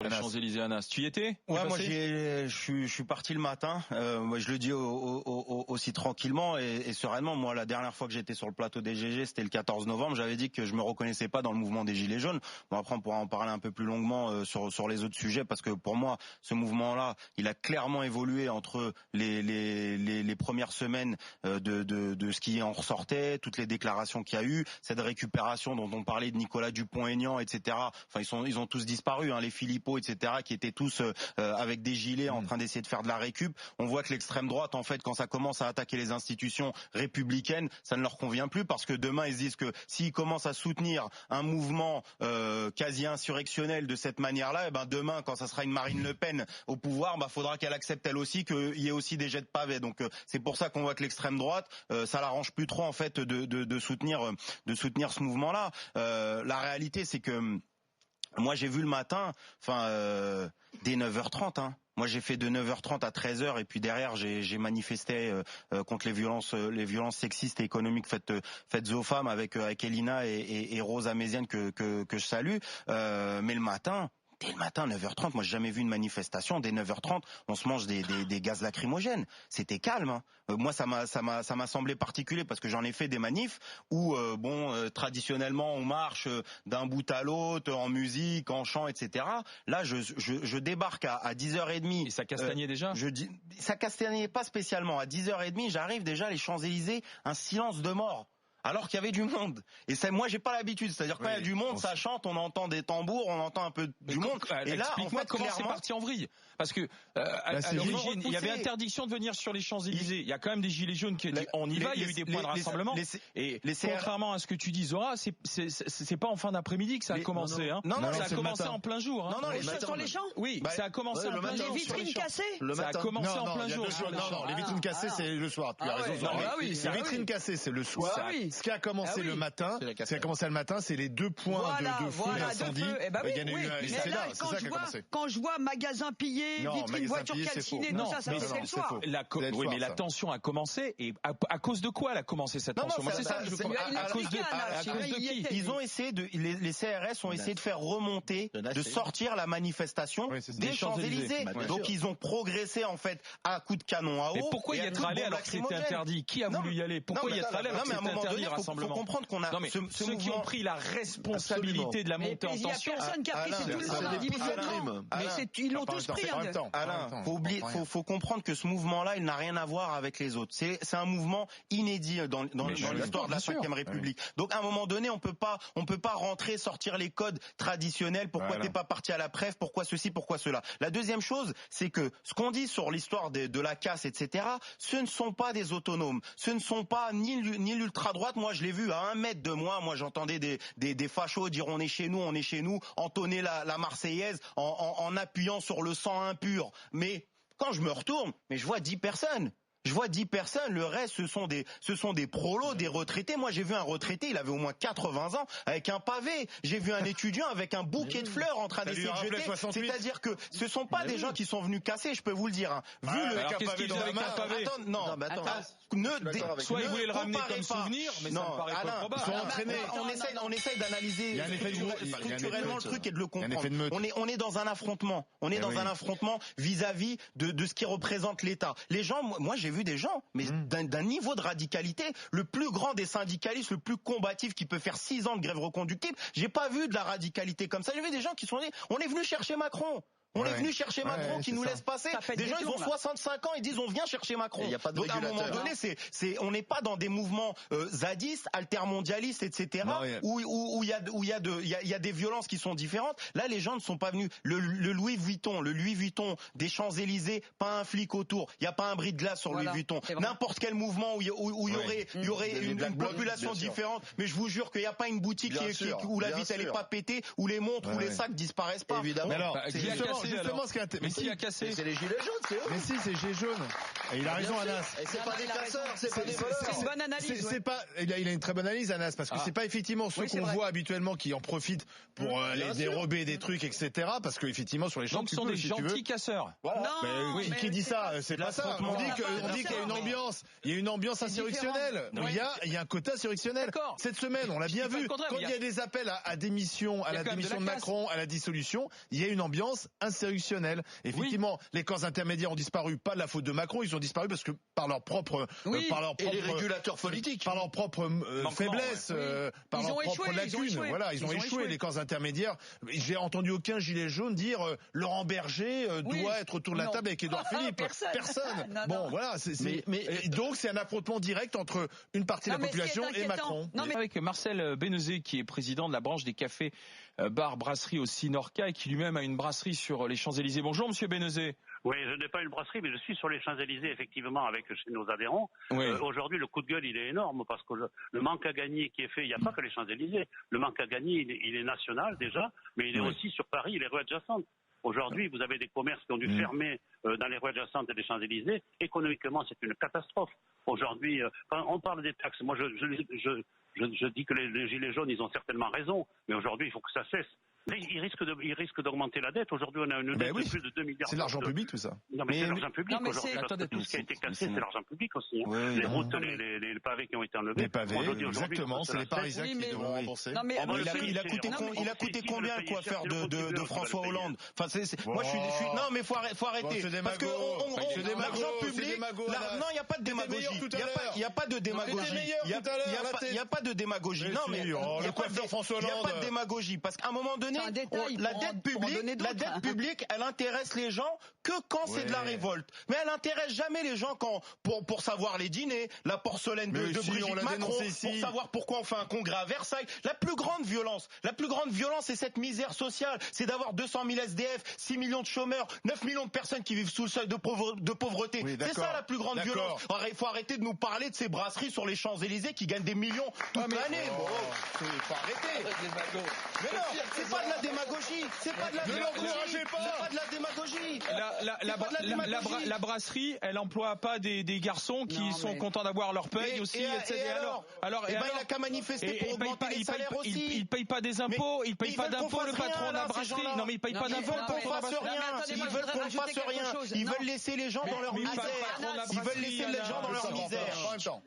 Les Champs-Élysées, Anas. Tu y étais? Ouais, moi je suis parti le matin. Moi je le dis aussi tranquillement et sereinement. Moi, la dernière fois que j'étais sur le plateau des GG, c'était le 14 novembre. J'avais dit que je me reconnaissais pas dans le mouvement des Gilets jaunes. Bon, après on pourra en parler un peu plus longuement sur les autres sujets, parce que pour moi, ce mouvement-là, il a clairement évolué entre les premières semaines de ce qui en ressortait, toutes les déclarations qu'il y a eu, cette récupération dont on parlait de Nicolas Dupont-Aignan, etc. Enfin, ils ont tous disparu, hein, les Philippot, etc., qui étaient tous avec des gilets en train d'essayer de faire de la récup. On voit que l'extrême droite, en fait, quand ça commence à attaquer les institutions républicaines, ça ne leur convient plus, parce que demain, ils se disent que s'ils commencent à soutenir un mouvement quasi insurrectionnel de cette manière-là, et ben demain, quand ça sera une Marine Le Pen au pouvoir, faudra qu'elle accepte elle aussi qu'il y ait aussi des jets de pavés. Donc c'est pour ça qu'on voit que l'extrême droite, ça l'arrange plus trop, en fait, de soutenir ce mouvement-là. La réalité, c'est que moi, j'ai vu le matin, dès 9h30, hein. Moi, j'ai fait de 9h30 à 13h, et puis derrière, j'ai manifesté contre les violences sexistes et économiques faites aux femmes avec Elina et Rose Améziane que je salue. Mais le matin, dès le matin, 9h30, moi j'ai jamais vu une manifestation. Dès 9h30, on se mange des gaz lacrymogènes. C'était calme, hein. Moi ça m'a semblé particulier, parce que j'en ai fait des manifs où traditionnellement on marche d'un bout à l'autre en musique, en chant, etc. Là je débarque à 10h30. Et ça castagnait déjà? Ça castagnait pas spécialement. À 10h30, j'arrive déjà les Champs-Élysées, un silence de mort. Alors qu'il y avait du monde. Et ça, moi, j'ai pas l'habitude. C'est-à-dire, quand il y a du monde, ça chante, on entend des tambours, on entend un peu du monde. Et là, en fait, comment c'est parti en vrille? Parce que, à l'origine, il y avait interdiction de venir sur les Champs-Élysées. Il y a quand même des gilets jaunes qui ont dit, on y va, il y a eu des points de rassemblement. Et contrairement à ce que tu dis, Zora, c'est pas en fin d'après-midi que ça a commencé, hein. Non, ça a commencé en plein jour, hein. Non, sur les champs? Oui, ça a commencé en plein jour. Les vitrines cassées? Ça a commencé en plein jour. Non, les vitrines cassées, c'est le soir. Tu as raison. Les vitrines cassées, c'est le soir. Ce qui a commencé le matin, c'est les 2 points de feu d'incendie. Il y en a eu, c'est là, c'est ça qui a commencé. Quand je vois magasins pillés, vitrines, voitures calcinées, tout ça, c'est le soir. Oui, mais la tension a commencé, et à cause de quoi elle a commencé cette tension? Moi, c'est ça que je comprends. À cause de qui? Ils ont essayé les CRS ont essayé de faire remonter, de sortir la manifestation des Champs-Élysées. Donc ils ont progressé, en fait, à coups de canon à eau. Mais pourquoi y être allé alors que c'était interdit? Qui a voulu y aller? Pourquoi y être allé alors que c'était interdit le rassemblement? Faut comprendre qu'on a ceux qui ont pris la responsabilité de la montée en tension. Il y a personne qui a pris, c'est tout le monde. Mais ils l'ont tous pris. Alain, faut comprendre que ce mouvement-là, il n'a rien à voir avec les autres. C'est un mouvement inédit dans l'histoire de la Ve République. Donc à un moment donné, on peut pas sortir les codes traditionnels. Pourquoi t'es pas parti à la Prève? Pourquoi ceci? Pourquoi cela? La deuxième chose, c'est que ce qu'on dit sur l'histoire de la casse, etc., ce ne sont pas des autonomes. Ce ne sont pas ni l'ultra-droite. Moi, je l'ai vu à 1 mètre de moi. Moi, j'entendais des fachos dire on est chez nous, entonner la Marseillaise en appuyant sur le sang impur. Mais quand je me retourne, je vois 10 personnes. Le reste, ce sont des prolos, des retraités. Moi, j'ai vu un retraité, il avait au moins 80 ans, avec un pavé. J'ai vu un étudiant avec un bouquet de fleurs en train d'essayer de jeter. C'est-à-dire que ce sont pas des gens qui sont venus casser, je peux vous le dire, hein. Vu le qu'est-ce qu'ils avaient avec un pavé? Soit ils voulaient le ramener comme souvenir, mais ça me paraît pas probable. Ils sont entraînés. On essaye d'analyser structurellement le truc et de le comprendre. On est dans un affrontement. On est dans un affrontement vis-à-vis de ce qui représente l'État. Les gens, moi, j'ai vu des gens, mais d'un niveau de radicalité, le plus grand des syndicalistes, le plus combatif, qui peut faire 6 ans de grève reconductible. J'ai pas vu de la radicalité comme ça. J'ai vu des gens qui sont dit, on est venu chercher Macron. On est venu chercher Macron qui nous laisse passer. Des gens, ils ont 65 ans, ils disent on vient chercher Macron. Donc à un moment donné, on n'est pas dans des mouvements zadistes, altermondialistes, etc. où il y a des violences qui sont différentes. Là, les gens ne sont pas venus. Le Louis Vuitton des Champs-Élysées, pas un flic autour. Il y a pas un bris de glace sur Louis Vuitton. N'importe quel mouvement où il y aurait une population différente. Mais je vous jure qu'il n'y a pas une boutique où la vitre elle est pas pétée, où les montres ou les sacs disparaissent pas. Évidemment. justement, ce qui a mais qui a cassé? C'est les gilets jaunes, c'est eux. Mais si, c'est les gilets jaunes. Et il a raison, Anas. Et c'est pas des casseurs, c'est pas des voleurs. C'est une bonne analyse. C'est pas, il a une très bonne analyse, Anas, parce que c'est pas effectivement ceux qu'on voit habituellement qui en profitent pour les dérober des trucs, etc. Parce que effectivement sur les champs, donc ce sont des gentils casseurs. Voilà. Qui dit ça? C'est pas ça. On dit qu'il y a une ambiance. Il y a une ambiance insurrectionnelle. Il y a un quota insurrectionnel. Cette semaine, on l'a bien vu. Quand il y a des appels à démission, à la démission de Macron, à la dissolution, il y a une ambiance insurrectionnelle. Effectivement, les corps intermédiaires ont disparu, pas de la faute de Macron, ils ont disparu parce que par leur propre, et les régulateurs politiques, par leur propre faiblesse, par leur propre lacune. Voilà, ils ont échoué les corps intermédiaires. J'ai entendu aucun gilet jaune dire Laurent Berger doit être autour de la table avec Édouard Philippe. Personne. Bon, voilà. Donc c'est un affrontement direct entre une partie de la population et Macron. Avec Marcel Bénezet, qui est président de la branche des cafés, bars, brasseries au Sinorca et qui lui-même a une brasserie sur les Champs-Élysées. Bonjour, monsieur Bénezet. Oui, je n'ai pas une brasserie, mais je suis sur les Champs-Élysées, effectivement, avec chez nos adhérents. Oui. Aujourd'hui, le coup de gueule, il est énorme, parce que le manque à gagner qui est fait, il n'y a pas que les Champs-Élysées. Le manque à gagner, il est national, déjà, mais il est aussi sur Paris et les rues adjacentes. Aujourd'hui, vous avez des commerces qui ont dû fermer dans les rues adjacentes des Champs-Élysées. Économiquement, c'est une catastrophe. Aujourd'hui, quand on parle des taxes, moi, je dis que les gilets jaunes, ils ont certainement raison, mais aujourd'hui, il faut que ça cesse. Il risque d'augmenter la dette. Aujourd'hui, on a une dette de plus de 2 milliards. C'est de l'argent public, tout ça. Non, mais c'est l'argent public aujourd'hui. Tout ce qui a été cassé, c'est l'argent public aussi. Les routes, les pavés qui ont été enlevés. Les pavés, exactement. C'est les Parisiens qui devront rembourser. Il a coûté combien le coiffeur de François Hollande? Enfin, moi, je suis. Non, mais faut arrêter. Parce que l'argent public. Non, il n'y a pas de démagogie. Il n'y a pas de démagogie. Il n'y a pas de démagogie. Non, mais le coiffeur François Hollande. Il n'y a pas de démagogie parce qu'à un moment donné, la dette publique, elle intéresse les gens que quand c'est de la révolte. Mais elle intéresse jamais les gens pour savoir les dîners, la porcelaine de Brigitte Macron, pour savoir pourquoi on fait un congrès à Versailles. La plus grande violence, c'est cette misère sociale. C'est d'avoir 200 000 SDF, 6 millions de chômeurs, 9 millions de personnes qui vivent sous le seuil de pauvreté. C'est ça la plus grande violence. Alors, il faut arrêter de nous parler de ces brasseries sur les Champs-Élysées qui gagnent des millions toute l'année. Faut arrêter. Mais non, c'est pas de la démagogie. C'est pas de la démagogie. C'est pas de la démagogie. La brasserie, elle emploie pas des garçons qui sont contents d'avoir leur paye aussi, etc. Alors, il a qu'à manifester pour augmenter les salaires aussi. Ils payent pas des impôts, ils payent pas d'impôts, le patron de la brasserie. Non, mais ils payent pas d'impôts. Ils veulent qu'on fasse rien. Ils veulent qu'on fasse rien. Ils veulent laisser les gens dans leur misère. Ils veulent laisser les gens dans leur misère.